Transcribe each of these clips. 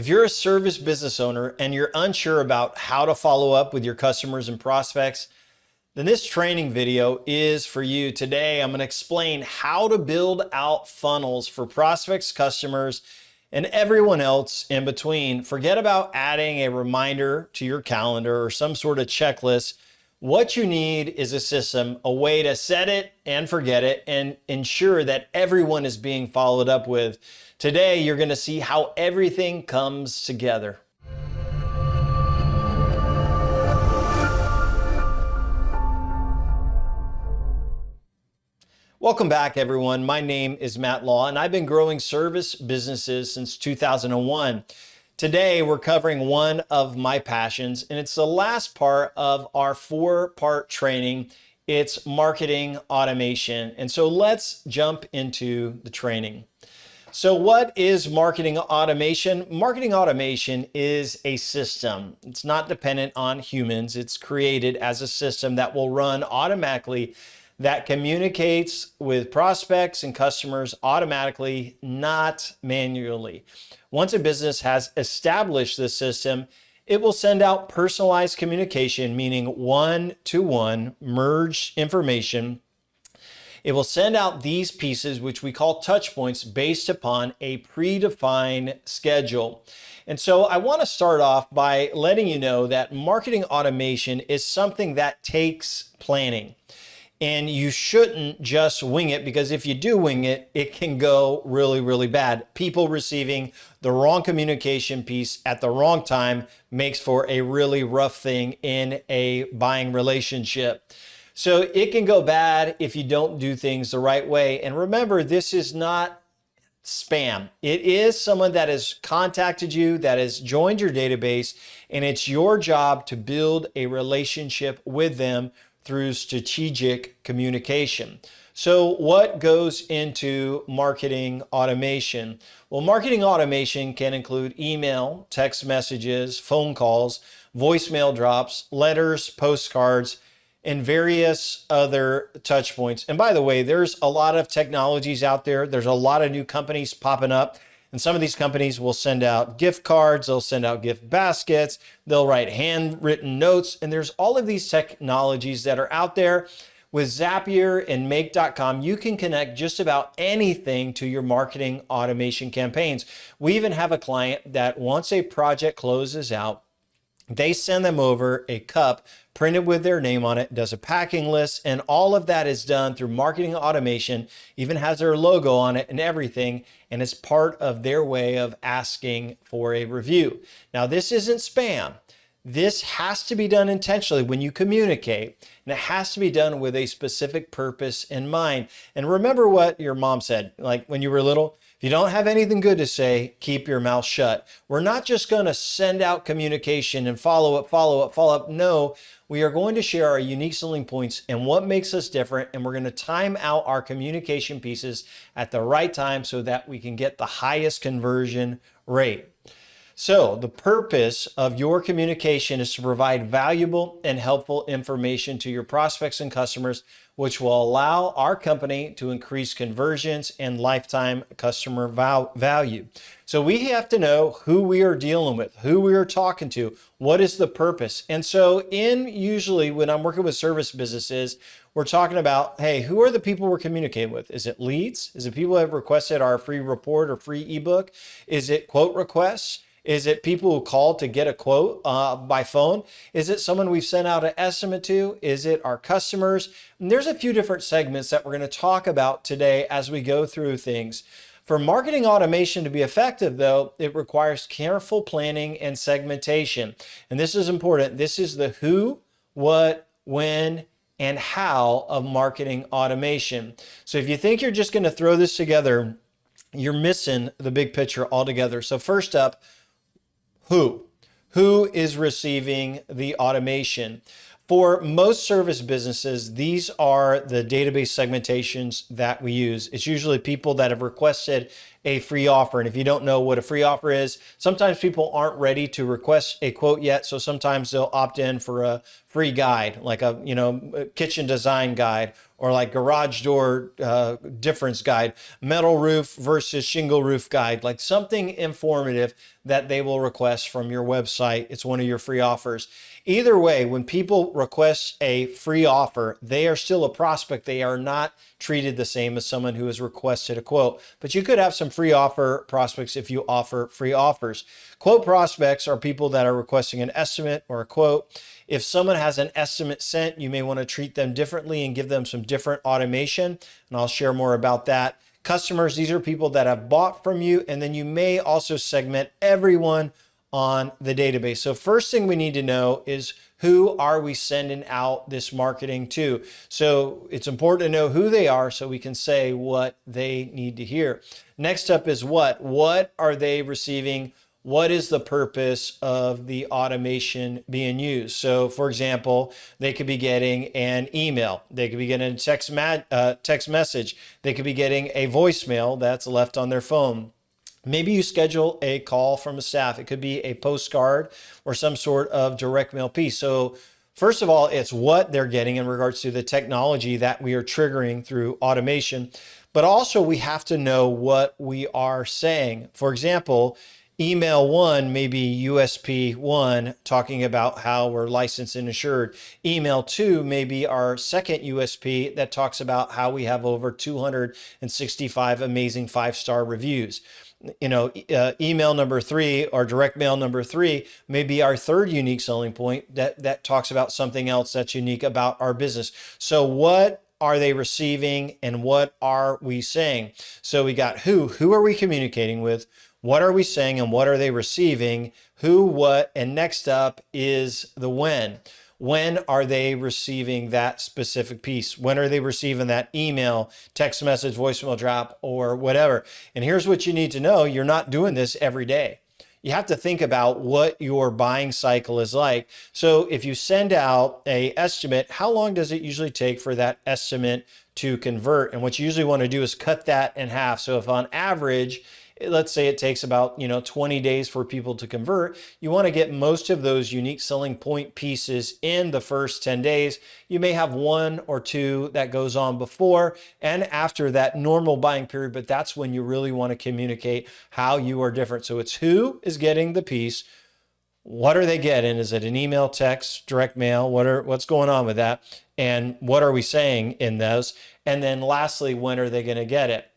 If you're a service business owner and you're unsure about how to follow up with your customers and prospects, then this training video is for you. Today, I'm going to explain how to build out funnels for prospects, customers, and everyone else in between. Forget about adding a reminder to your calendar or some sort of checklist. What you need is a system, a way to set it and forget it and ensure that everyone is being followed up with. Today, you're going to see how everything comes together. Welcome back, everyone. My name is Matt Law, and I've been growing service businesses since 2001. Today, we're covering one of my passions, and it's the last part of our four-part training. It's marketing automation. And so let's jump into the training. So what is marketing automation? Marketing automation is a system. It's not dependent on humans. It's created as a system that will run automatically, that communicates with prospects and customers automatically, not manually. Once a business has established this system, it will send out personalized communication, meaning one-to-one merged information. It will send out these pieces, which we call touch points, based upon a predefined schedule. And so I want to start off by letting you know that marketing automation is something that takes planning. And you shouldn't just wing it, because if you do wing it, it can go really, really bad. People receiving the wrong communication piece at the wrong time makes for a really rough thing in a buying relationship. So it can go bad if you don't do things the right way. And remember, this is not spam. It is someone that has contacted you, that has joined your database, and it's your job to build a relationship with them through strategic communication. So what goes into marketing automation? Well, marketing automation can include email, text messages, phone calls, voicemail drops, letters, postcards, and various other touch points. And by the way, there's a lot of technologies out there. There's a lot of new companies popping up. And some of these companies will send out gift cards, they'll send out gift baskets, they'll write handwritten notes, and there's all of these technologies that are out there. With Zapier and Make.com, you can connect just about anything to your marketing automation campaigns. We even have a client that once a project closes out, they send them over a cup printed with their name on it, does a packing list, and all of that is done through marketing automation, even has their logo on it and everything, and it's part of their way of asking for a review. Now, this isn't spam. This has to be done intentionally when you communicate, and it has to be done with a specific purpose in mind. And remember what your mom said, like when you were little, if you don't have anything good to say, keep your mouth shut. We're not just going to send out communication and follow up, follow up, follow up. No, we are going to share our unique selling points and what makes us different. And we're going to time out our communication pieces at the right time so that we can get the highest conversion rate. So the purpose of your communication is to provide valuable and helpful information to your prospects and customers, which will allow our company to increase conversions and lifetime customer value. So we have to know who we are dealing with, who we are talking to, what is the purpose. And so usually when I'm working with service businesses, we're talking about, hey, who are the people we're communicating with? Is it leads? Is it people that have requested our free report or free ebook? Is it quote requests? Is it people who call to get a quote by phone? Is it someone we've sent out an estimate to? Is it our customers? And there's a few different segments that we're going to talk about today as we go through things. For marketing automation to be effective, though, it requires careful planning and segmentation. And this is important. This is the who, what, when, and how of marketing automation. So if you think you're just going to throw this together, you're missing the big picture altogether. So first up, who? Who is receiving the automation? For most service businesses, these are the database segmentations that we use. It's usually people that have requested a free offer. And if you don't know what a free offer is, sometimes people aren't ready to request a quote yet. So sometimes they'll opt in for a free guide, like a, a kitchen design guide, or like garage door difference guide, metal roof versus shingle roof guide, like something informative that they will request from your website. It's one of your free offers. Either way, when people request a free offer, they are still a prospect. They are not treated the same as someone who has requested a quote. But you could have some free offer prospects if you offer free offers. Quote prospects are people that are requesting an estimate or a quote. If someone has an estimate sent, you may want to treat them differently and give them some different automation. And I'll share more about that. Customers, these are people that have bought from you, and then you may also segment everyone on the database. So first thing we need to know is, who are we sending out this marketing to? So it's important to know who they are so we can say what they need to hear. Next up is what? What are they receiving? What is the purpose of the automation being used? So for example, they could be getting an email. They could be getting a text message. They could be getting a voicemail that's left on their phone. Maybe you schedule a call from a staff. It could be a postcard or some sort of direct mail piece. So first of all, it's what they're getting in regards to the technology that we are triggering through automation. But also we have to know what we are saying. For example, email 1 may be USP 1, talking about how we're licensed and insured. Email 2 may be our second USP that talks about how we have over 265 amazing 5-star reviews. Email number 3 or direct mail number 3 may be our third unique selling point that talks about something else that's unique about our business. So what are they receiving and what are we saying? So we got who are we communicating with? What are we saying and what are they receiving? Who, what, and next up is the when. When are they receiving that specific piece? When are they receiving that email, text message, voicemail drop, or whatever? And here's what you need to know. You're not doing this every day. You have to think about what your buying cycle is like. So if you send out an estimate, how long does it usually take for that estimate to convert? And what you usually want to do is cut that in half. So if on average, let's say it takes about 20 days for people to convert, you want to get most of those unique selling point pieces in the first 10 days. You may have 1 or 2 that goes on before and after that normal buying period, but that's when you really want to communicate how you are different. So it's who is getting the piece. What are they getting? Is it an email, text, direct mail? What's going on with that? And what are we saying in those? And then lastly, when are they going to get it?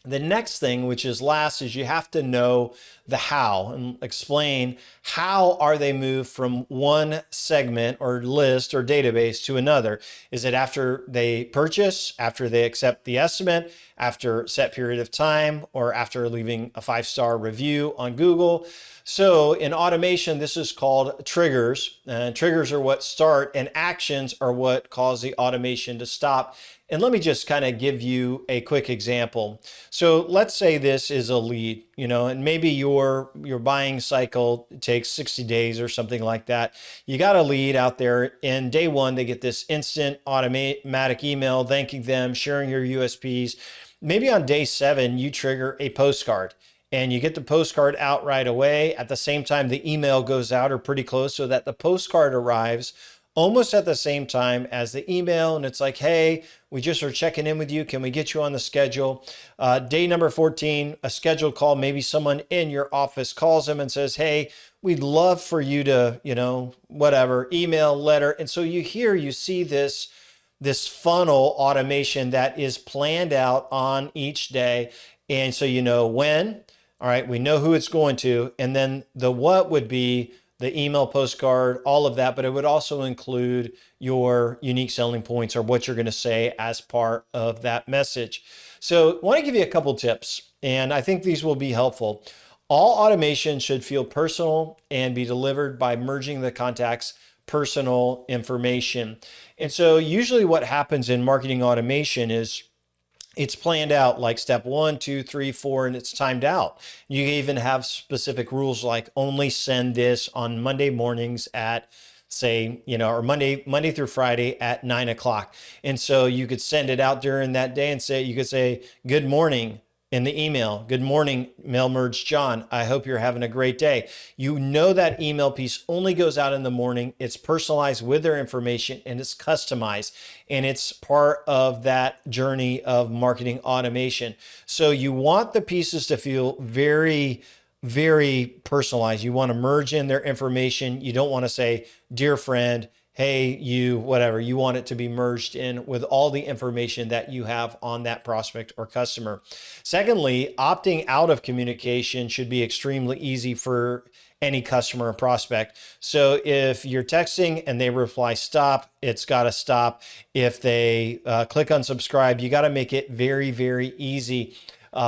The next thing, which is last, is you have to know the how and explain how are they moved from one segment or list or database to another. Is it after they purchase, after they accept the estimate, after a set period of time, or after leaving a 5-star review on Google? So in automation, this is called triggers. Triggers are what start, and actions are what cause the automation to stop. And let me just kind of give you a quick example. So let's say this is a lead, and maybe your buying cycle takes 60 days or something like that. You got a lead out there, and day 1, they get this instant automatic email thanking them, sharing your USPs. Maybe on day 7, you trigger a postcard. And you get the postcard out right away. At the same time, the email goes out or pretty close, so that the postcard arrives almost at the same time as the email. And it's like, hey, we just are checking in with you. Can we get you on the schedule? Day number 14, a scheduled call. Maybe someone in your office calls them and says, hey, we'd love for you to, whatever, email, letter. And so you see this funnel automation that is planned out on each day. And so you know when. All right, we know who it's going to, and then the what would be the email, postcard, all of that, but it would also include your unique selling points or what you're going to say as part of that message. So I want to give you a couple tips, and I think these will be helpful. All automation should feel personal and be delivered by merging the contact's personal information. And so usually what happens in marketing automation is it's planned out like step 1, 2, 3, 4, and it's timed out. You even have specific rules like only send this on Monday mornings at, say, or Monday through Friday at 9 o'clock. And so you could send it out during that day and you could say, good morning, in the email. Good morning, Mail Merge John. I hope you're having a great day. You know that email piece only goes out in the morning. It's personalized with their information and it's customized. And it's part of that journey of marketing automation. So you want the pieces to feel very personalized. You want to merge in their information. You don't want to say, dear friend, hey, you, whatever. You want it to be merged in with all the information that you have on that prospect or customer. Secondly, opting out of communication should be extremely easy for any customer or prospect. So if you're texting and they reply stop, it's got to stop. If they click unsubscribe, you got to make it very easy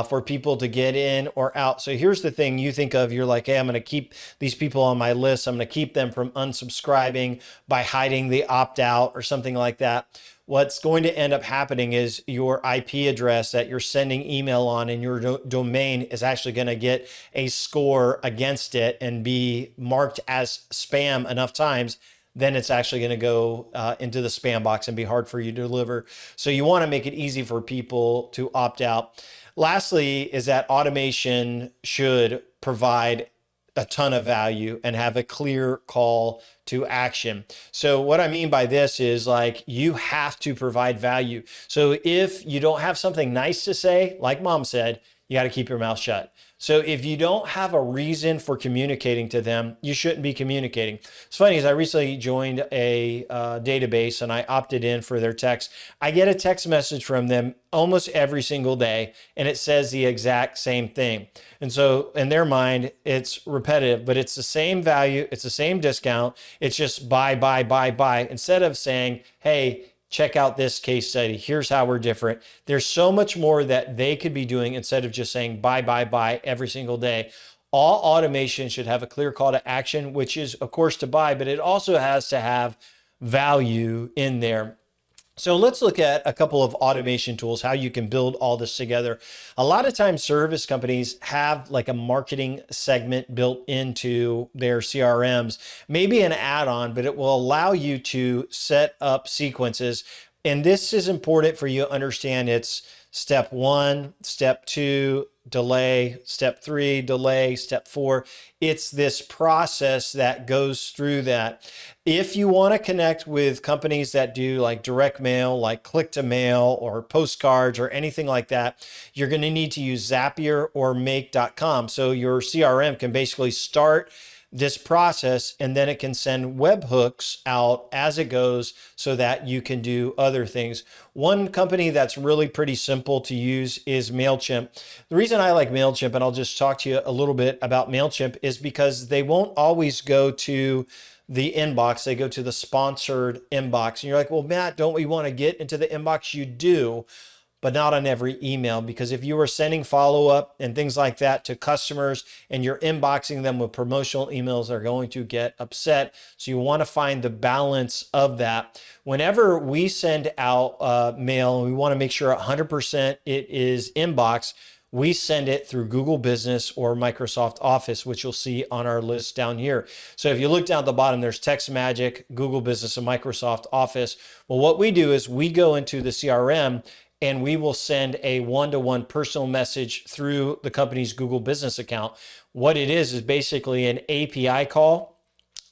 for people to get in or out. So here's the thing you think of, you're like, hey, I'm going to keep these people on my list. I'm going to keep them from unsubscribing by hiding the opt out or something like that. What's going to end up happening is your IP address that you're sending email on in your domain is actually going to get a score against it and be marked as spam enough times. Then it's actually going to go into the spam box and be hard for you to deliver. So you want to make it easy for people to opt out. Lastly, is that automation should provide a ton of value and have a clear call to action. So what I mean by this is like, you have to provide value. So if you don't have something nice to say, like mom said, you got to keep your mouth shut. So if you don't have a reason for communicating to them, you shouldn't be communicating. It's funny, as I recently joined a database and I opted in for their text. I get a text message from them almost every single day, and it says the exact same thing. And so in their mind, it's repetitive, but it's the same value, it's the same discount. It's just buy. Instead of saying, hey, check out this case study. Here's how we're different. There's so much more that they could be doing instead of just saying buy every single day. All automation should have a clear call to action, which is, of course, to buy, but it also has to have value in there. So let's look at a couple of automation tools, how you can build all this together. A lot of times service companies have like a marketing segment built into their CRMs, maybe an add-on, but it will allow you to set up sequences. And this is important for you to understand. It's step 1, step 2, delay, step 3, delay, step 4. It's this process that goes through that. If you want to connect with companies that do like direct mail, like click to mail or postcards or anything like that, you're going to need to use Zapier or make.com. So your CRM can basically start this process, and then it can send webhooks out as it goes so that you can do other things. One company that's really pretty simple to use is MailChimp. The reason I like MailChimp, and I'll just talk to you a little bit about MailChimp, is because they won't always go to the inbox. They go to the sponsored inbox. And you're like, well, Matt, don't we want to get into the inbox? You do, but not on every email, because if you were sending follow-up and things like that to customers and you're inboxing them with promotional emails, they're going to get upset. So you want to find the balance of that. Whenever we send out mail, we want to make sure 100% it is inbox. We send it through Google Business or Microsoft Office, which you'll see on our list down here. So if you look down at the bottom, there's TextMagic, Google Business, and Microsoft Office. Well, what we do is we go into the CRM and we will send a one-to-one personal message through the company's Google Business account. What it is basically an API call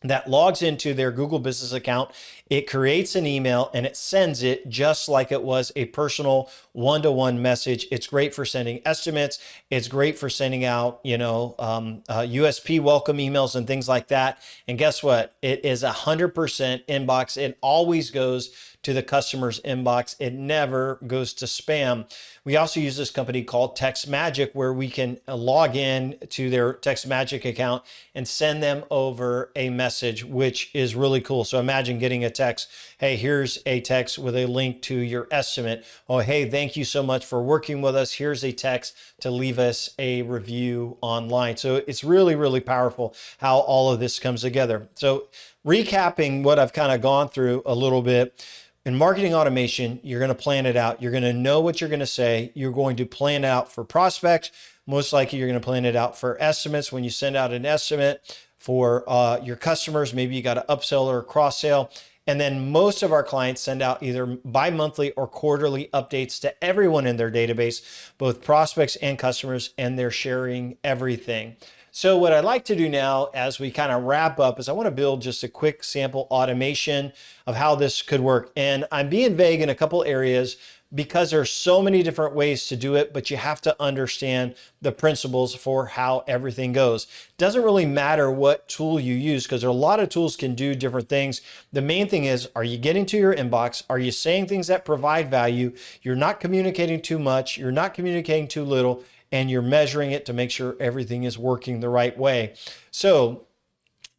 that logs into their Google Business account. It creates an email and it sends it just like it was a personal one-to-one message. It's great for sending estimates. It's great for sending out, USP welcome emails and things like that. And guess what? It is 100% inbox. It always goes to the customer's inbox. It never goes to spam. We also use this company called TextMagic, where we can log in to their TextMagic account and send them over a message, which is really cool. So imagine getting a text, hey, here's a text with a link to your estimate. Oh, hey, thank you so much for working with us. Here's a text to leave us a review online. So it's really powerful how all of this comes together. So recapping what I've kind of gone through a little bit, in marketing automation, you're going to plan it out. You're going to know what you're going to say. You're going to plan it out for prospects. Most likely, you're going to plan it out for estimates. When you send out an estimate for your customers, maybe you got to upsell or cross sell. And then most of our clients send out either bi-monthly or quarterly updates to everyone in their database, both prospects and customers, and they're sharing everything. So what I'd like to do now as we kind of wrap up is I want to build just a quick sample automation of how this could work. And I'm being vague in a couple areas because there's so many different ways to do it, but you have to understand the principles for how everything goes. It doesn't really matter what tool you use because there are a lot of tools can do different things. The main thing is, are you getting to your inbox? Are you saying things that provide value? You're not communicating too much. You're not communicating too little, and you're measuring it to make sure everything is working the right way. So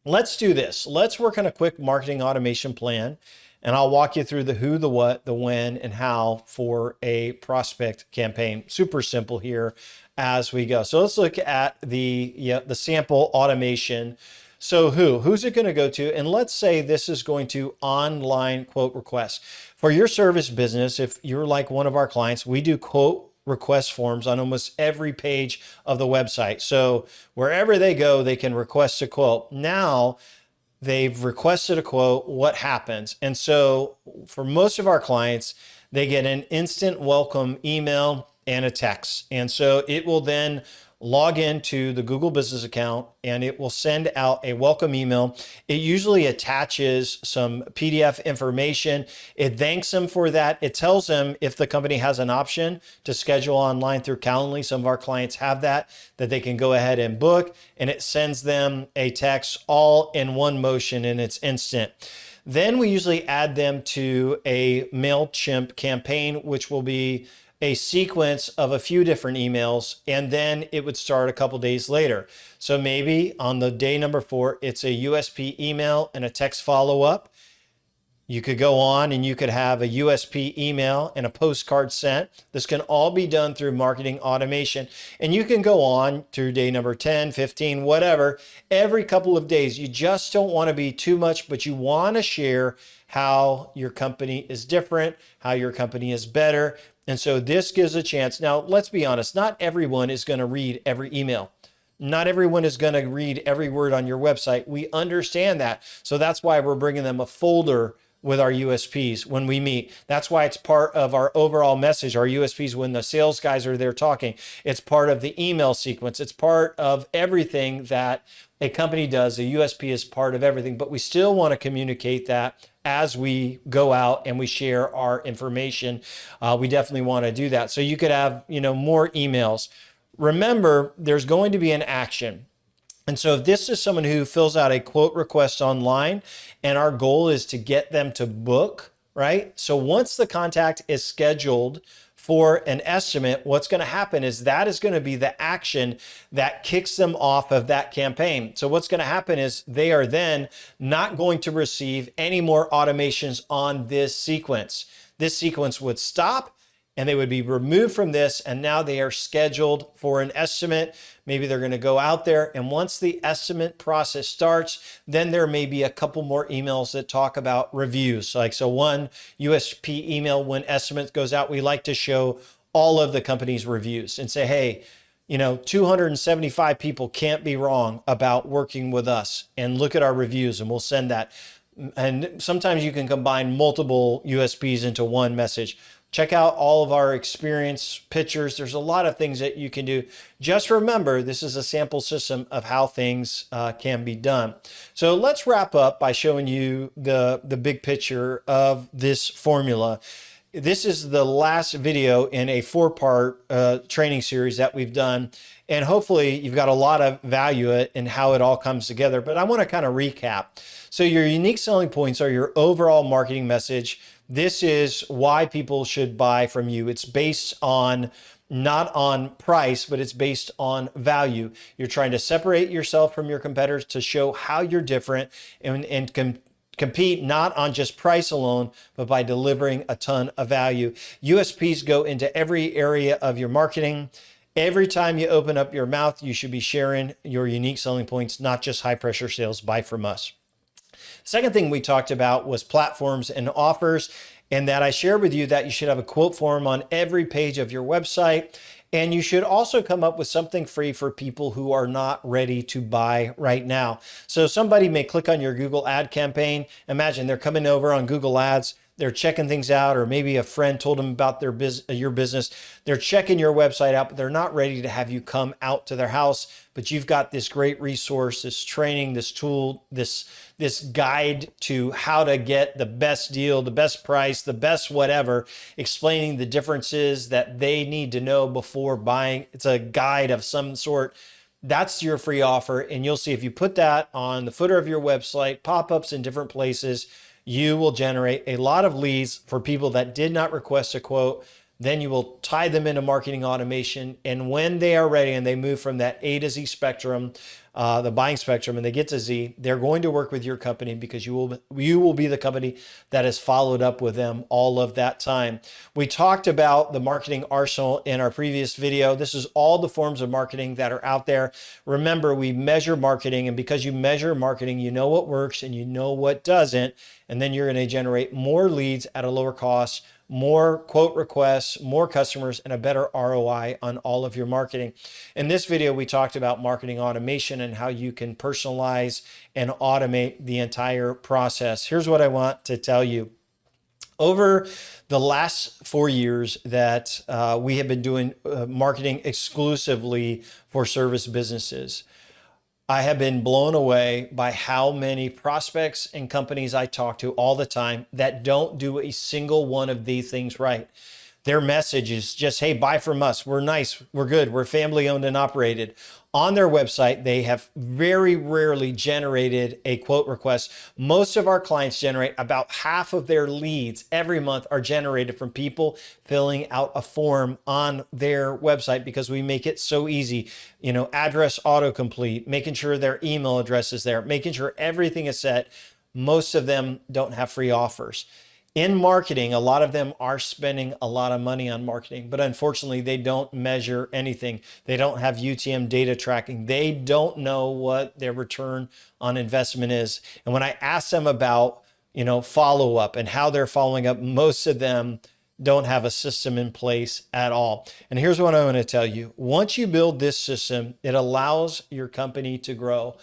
let's do this. Let's work on a quick marketing automation plan. And I'll walk you through the who, the what, the when, and how for a prospect campaign. Super simple here as we go. So let's look at the sample automation. So who's it going to go to? And let's say this is going to online quote requests. For your service business, if you're like one of our clients, we do quote request forms on almost every page of the website. So wherever they go, they can request a quote. Now, they've requested a quote, what happens? And so for most of our clients, they get an instant welcome email and a text. And so it will then log into the Google Business account and it will send out a welcome email. It usually attaches some PDF information. It thanks them for that. It tells them if the company has an option to schedule online through Calendly. Some of our clients have that they can go ahead and book, and it sends them a text all in one motion and it's instant. Then we usually add them to a MailChimp campaign, which will be a sequence of a few different emails, and then it would start a couple days later. So maybe on the day number 4, it's a USP email and a text follow-up. You could go on and you could have a USP email and a postcard sent. This can all be done through marketing automation. And you can go on through day number 10, 15, whatever, every couple of days. You just don't want to be too much, but you want to share how your company is different, how your company is better. And so this gives a chance. Now, let's be honest, not everyone is going to read every email. Not everyone is going to read every word on your website. We understand that. So that's why we're bringing them a folder with our USPs when we meet. That's why it's part of our overall message, our USPs, when the sales guys are there talking. It's part of the email sequence. It's part of everything that a company does. A USP is part of everything, but we still want to communicate that as we go out and we share our information. We definitely want to do that. So you could have, more emails. Remember, there's going to be an action. And so if this is someone who fills out a quote request online and our goal is to get them to book, right? So once the contact is scheduled for an estimate, what's going to happen is that is going to be the action that kicks them off of that campaign. So what's going to happen is they are then not going to receive any more automations on this sequence. This sequence would stop and they would be removed from this, and now they are scheduled for an estimate. Maybe they're going to go out there, and once the estimate process starts, then there may be a couple more emails that talk about reviews. So one USP email, when estimate goes out, we like to show all of the company's reviews and say, hey, 275 people can't be wrong about working with us, and look at our reviews, and we'll send that. And sometimes you can combine multiple USPs into one message. Check out all of our experience pictures. There's a lot of things that you can do. Just remember, this is a sample system of how things can be done. So let's wrap up by showing you the big picture of this formula. This is the last video in a 4-part training series that we've done. And hopefully you've got a lot of value in how it all comes together. But I want to kind of recap. So your unique selling points are your overall marketing message. This is why people should buy from you. It's based on, not on price, but it's based on value. You're trying to separate yourself from your competitors to show how you're different and compete not on just price alone, but by delivering a ton of value. USPs go into every area of your marketing. Every time you open up your mouth, you should be sharing your unique selling points, not just high pressure sales. Buy from us. Second thing we talked about was platforms and offers, and that I shared with you that you should have a quote form on every page of your website. And you should also come up with something free for people who are not ready to buy right now. So somebody may click on your Google ad campaign. Imagine they're coming over on Google Ads. They're checking things out, or maybe a friend told them about your business. They're checking your website out, but they're not ready to have you come out to their house. But you've got this great resource, this training, this tool, this guide to how to get the best deal, the best price, the best whatever, explaining the differences that they need to know before buying. It's a guide of some sort. That's your free offer. And you'll see if you put that on the footer of your website, pop-ups in different places, you will generate a lot of leads for people that did not request a quote. Then you will tie them into marketing automation. And when they are ready and they move from that A to Z spectrum, the buying spectrum, and they get to Z, they're going to work with your company because you will be the company that has followed up with them all of that time. We talked about the marketing arsenal in our previous video. This is all the forms of marketing that are out there. Remember, we measure marketing, and because you measure marketing, you know what works and you know what doesn't, and then you're going to generate more leads at a lower cost, more quote requests, more customers, and a better ROI on all of your marketing. In this video, we talked about marketing automation and how you can personalize and automate the entire process. Here's what I want to tell you. Over the last 4 years that we have been doing marketing exclusively for service businesses, I have been blown away by how many prospects and companies I talk to all the time that don't do a single one of these things right. Their message is just, hey, buy from us. We're nice. We're good. We're family owned and operated. On their website, they have very rarely generated a quote request. Most of our clients generate about half of their leads every month are generated from people filling out a form on their website because we make it so easy. You know, address autocomplete, making sure their email address is there, making sure everything is set. Most of them don't have free offers. In marketing, a lot of them are spending a lot of money on marketing, but unfortunately, they don't measure anything. They don't have UTM data tracking. They don't know what their return on investment is. And when I ask them about, follow up and how they're following up, most of them don't have a system in place at all. And here's what I want to tell you. Once you build this system, it allows your company to grow.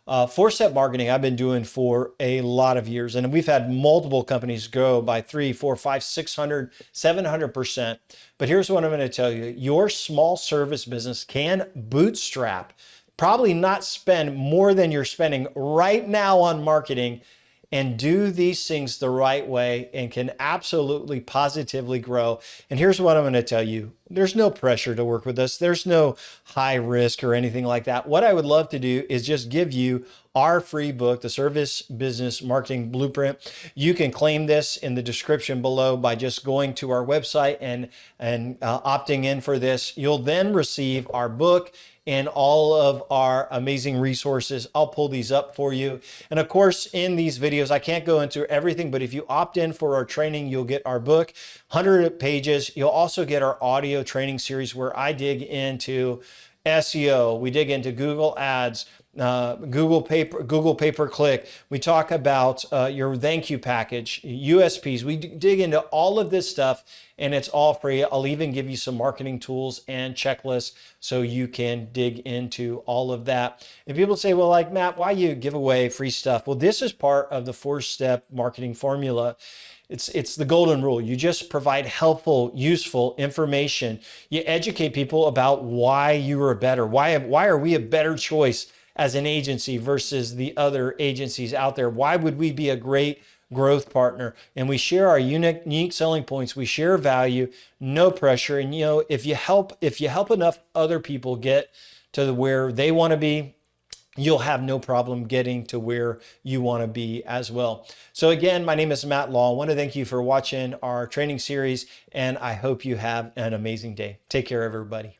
Four-step marketing I've been doing for a lot of years, and we've had multiple companies grow by 300, 400, 500, 600, 700%. But here's what I'm going to tell you. Your small service business can bootstrap, probably not spend more than you're spending right now on marketing, and do these things the right way and can absolutely positively grow. And here's what I'm going to tell you. There's no pressure to work with us. There's no high risk or anything like that. What I would love to do is just give you our free book, the Service Business Marketing Blueprint. You can claim this in the description below by just going to our website and opting in for this. You'll then receive our book and all of our amazing resources. I'll pull these up for you. And of course, in these videos, I can't go into everything, but if you opt in for our training, you'll get our book, 100 pages. You'll also get our audio training series where I dig into SEO. We dig into Google Ads, Google pay-per-click. We talk about your thank you package, USPs. We dig into all of this stuff, and it's all free. I'll even give you some marketing tools and checklists so you can dig into all of that. And people say, well, like, Matt, why you give away free stuff? Well, this is part of the four-step marketing formula. It's the golden rule. You just provide helpful, useful information. You educate people about why you are better. Why are we a better choice as an agency versus the other agencies out there? Why would we be a great growth partner? And we share our unique selling points. We share value, no pressure. And if you help enough other people get to where they want to be, you'll have no problem getting to where you want to be as well. So again, my name is Matt Law. I want to thank you for watching our training series, and I hope you have an amazing day. Take care, everybody.